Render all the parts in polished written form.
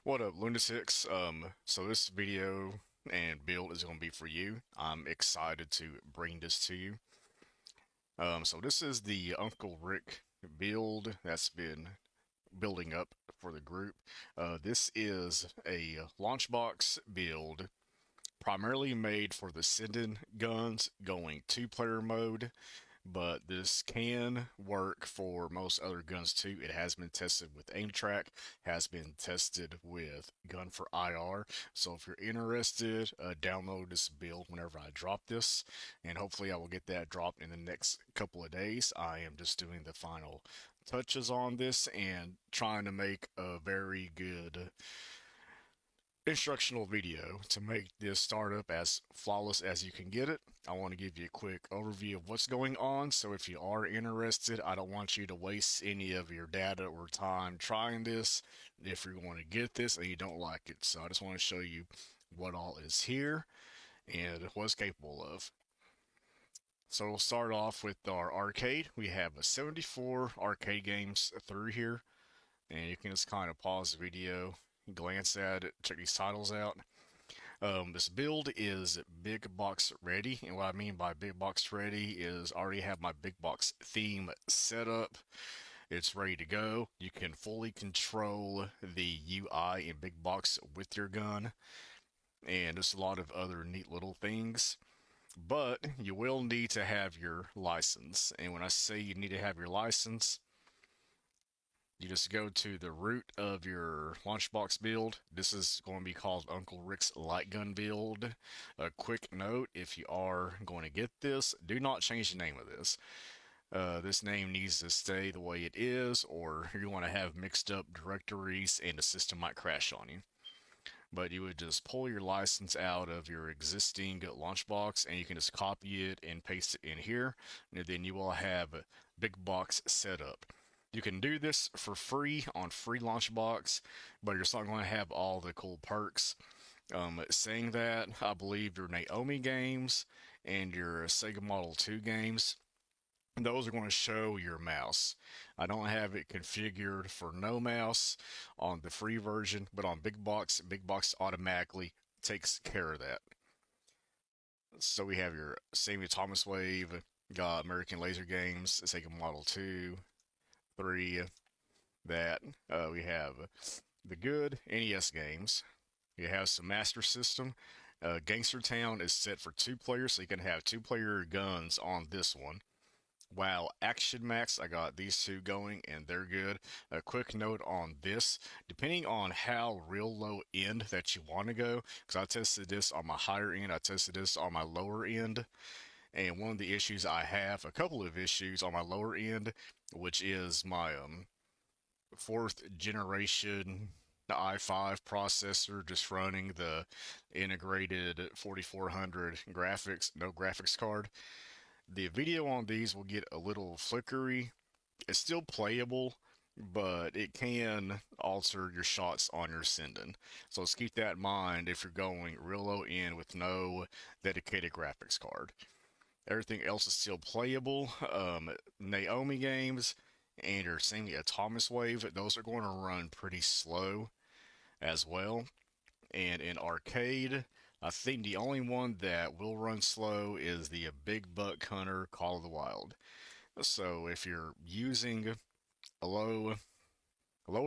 What up, lunatics? So this video and build is going to be for you. I'm excited to bring this to you. So this is the Uncle Rick build that's been building up for the group. This is a launch box build primarily made for the Sinden guns going two-player mode, but this can work for most other guns too. It has been tested with aim track, has been tested with gun for IR. So if you're interested, download this build whenever I drop this, and hopefully I will get that dropped in the next couple of days. I am just doing the final touches on this and trying to make a very good instructional video to make this startup as flawless as you can get it. I want to give you a quick overview of what's going on. So if you are interested, I don't want you to waste any of your data or time trying this if you're going to get this and you don't like it. So I just want to show you what all is here and what's capable of. So we'll start off with our arcade. We have a 74 arcade games through here, and you can just kind of pause the video, glance at it, check these titles out. This build is big box ready, and what I mean by big box ready is I already have my big box theme set up. It's ready to go. You can fully control the UI in big box with your gun, and there's a lot of other neat little things. But you will need to have your license, and when I say you need to have your license, you just go to the root of your launchbox build. This is going to be called Uncle Rick's light gun build. A quick note, if you are going to get this, do not change the name of this. This name needs to stay the way it is, or you want to have mixed up directories and the system might crash on you. But you would just pull your license out of your existing launchbox and you can just copy it and paste it in here, and then you will have big box set up. You can do this for free on free launchbox, but you're still going to have all the cool perks. Saying that, I believe your Naomi games and your Sega Model 2 games, those are going to show your mouse. I don't have it configured for no mouse on the free version, but on Big Box automatically takes care of that. So we have your Sammy Thomas Wave, got American Laser Games, Sega Model 2, 3, that. We have the good NES games. You have some Master System. Gangster Town is set for two players, so you can have two-player guns on this one. Wow, Action Max, I got these two going and they're good. A quick note on this, depending on how real low end that you want to go, because I tested this on my higher end, I tested this on my lower end, and one of the issues I have, a couple of issues on my lower end, which is my fourth generation i5 processor just running the integrated 4400 graphics, no graphics card. The video on these will get a little flickery. It's still playable, but it can alter your shots on your Sinden. So let's keep that in mind if you're going real low end with no dedicated graphics card. Everything else is still playable. Naomi games and your Sammy Thomas Wave, those are going to run pretty slow as well. And in arcade, I think the only one that will run slow is the Big Buck Hunter Call of the Wild. So if you're using a lower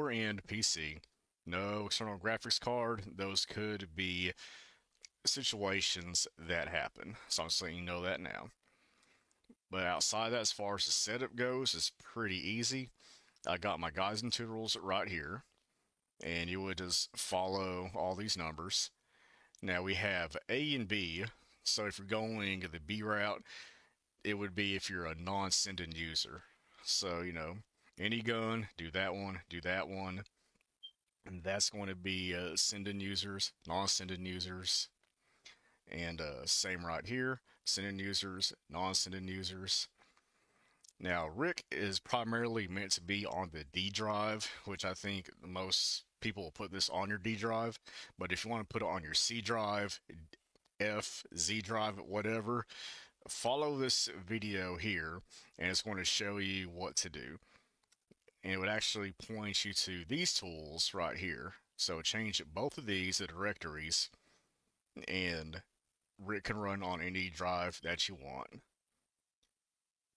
end PC, no external graphics card, those could be situations that happen. So I'm just letting you know that now. But outside that, as far as the setup goes, it's pretty easy. I got my guides and tutorials right here, and you would just follow all these numbers. Now we have A and B. So if you're going the B route, it would be if you're a non-Sinden user. So, any gun, do that one, do that one. And that's going to be Sinden users, non-Sinden users. And same right here, Sinden users, non-Sinden users. Now, Rick is primarily meant to be on the D drive, which I think most people will put this on your D drive. But if you want to put it on your C drive, F, Z drive, whatever, follow this video here, and it's going to show you what to do. And it would actually point you to these tools right here. So change both of these to directories, and it can run on any drive that you want.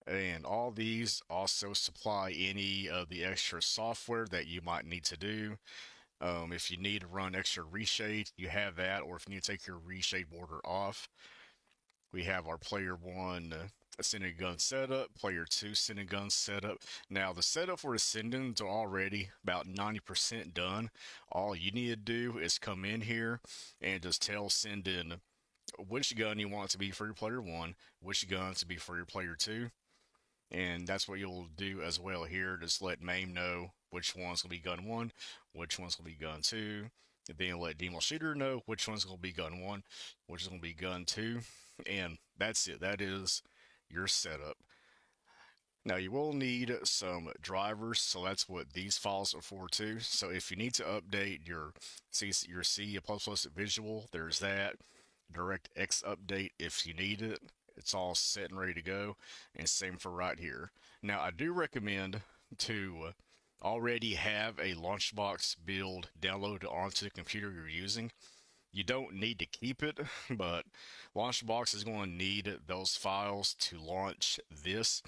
And all these also supply any of the extra software that you might need to do. If you need to run extra reshade, you have that, or if you need to take your reshade border off, we have our player one sending gun setup, player two sending gun setup. Now, the setup for the sendings are already about 90% done. All you need to do is come in here and just tell sending which gun you want to be for your player one, which gun to be for your player two, and that's what you'll do as well here. Just let MAME know which one's gonna be gun one, which one's gonna be gun two, and then let Demo Shooter know which one's gonna be gun one, which is gonna be gun two, and that's it. That is your setup. Now you will need some drivers, so that's what these files are for too. So if you need to update your C visual, there's that. DirectX update if you need it. It's all set and ready to go, and same for right here. Now I do recommend to already have a Launchbox build downloaded onto the computer you're using. You don't need to keep it, but Launchbox is going to need those files to launch this.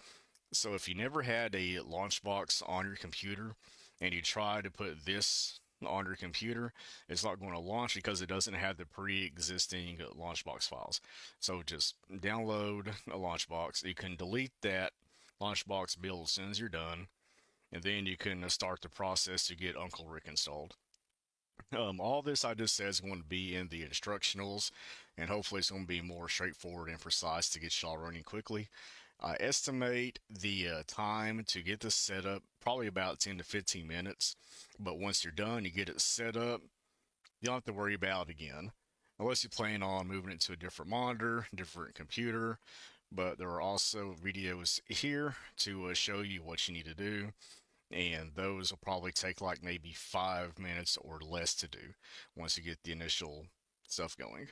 So if you never had a Launchbox on your computer and you try to put this on your computer, it's not going to launch because it doesn't have the pre-existing Launchbox files. So just download a Launchbox. You can delete that Launchbox build as soon as you're done, and then you can start the process to get Uncle Rick installed. All this I just said is going to be in the instructionals, and hopefully it's going to be more straightforward and precise to get y'all running quickly. I estimate the time to get this set up probably about 10 to 15 minutes, but once you're done, you get it set up, you don't have to worry about it again, unless you plan on moving it to a different monitor, different computer. But there are also videos here to show you what you need to do, and those will probably take like maybe 5 minutes or less to do once you get the initial stuff going.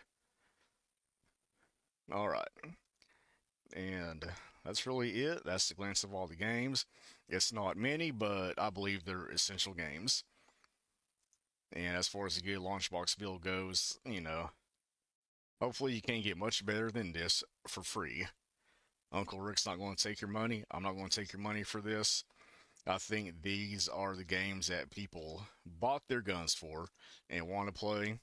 All right, and that's really it. That's the glance of all the games. It's not many, but I believe they're essential games. And as far as the good Launchbox build goes, hopefully you can't get much better than this for free. Uncle Rick's not going to take your money. I'm not going to take your money for this. I think these are the games that people bought their guns for and want to play.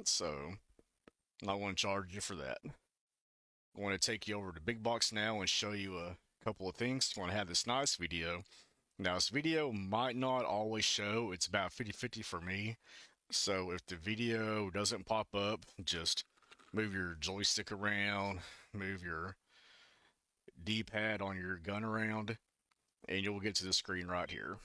So I'm not going to charge you for that. I want to take you over to Big Box now and show you a couple of things. I want to have this nice video. Now, this video might not always show. It's about 50-50 for me. So if the video doesn't pop up, just move your joystick around, move your D-pad on your gun around, and you'll get to the screen right here.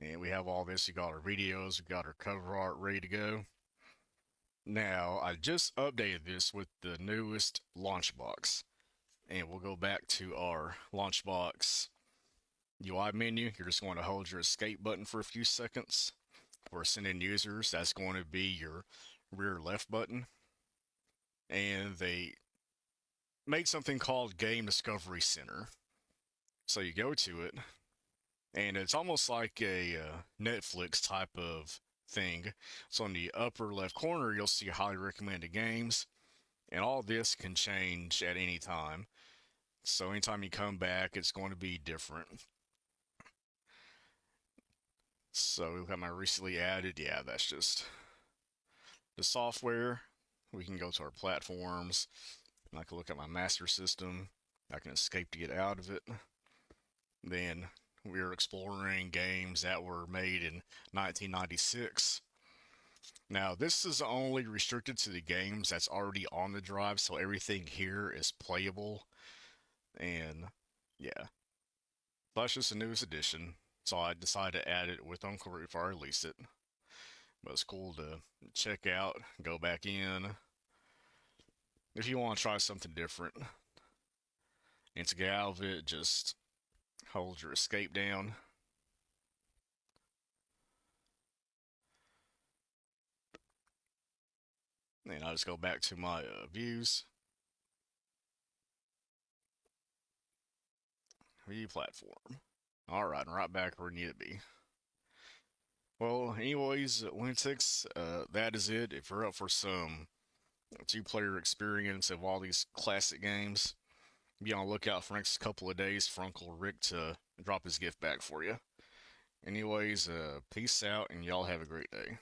And we have all this. We got our videos, we got our cover art ready to go. Now, I just updated this with the newest Launchbox. And we'll go back to our Launchbox UI menu. You're just going to hold your escape button for a few seconds. For sending users, that's going to be your rear left button. And they made something called Game Discovery Center. So you go to it, and it's almost like a Netflix type of thing. So in the upper left corner, you'll see highly recommended games, and all this can change at any time. So anytime you come back, it's going to be different. So look at my recently added. Yeah, that's just the software. We can go to our platforms. And I can look at my master system. I can escape to get out of it. Then we're exploring games that were made in 1996. Now, this is only restricted to the games that's already on the drive, so everything here is playable. And yeah, that's just the newest edition. So I decided to add it with Uncle Rick before I release it. But it's cool to check out, go back in. If you want to try something different. And to get out of it, just hold your escape down. And I'll just go back to my views. View platform. Alright, I'm right back where we need to be. Well, anyways, Linux, that is it. If you're up for some two-player experience of all these classic games, be on the lookout for next couple of days for Uncle Rick to drop his gift back for you. Anyways, peace out, and y'all have a great day.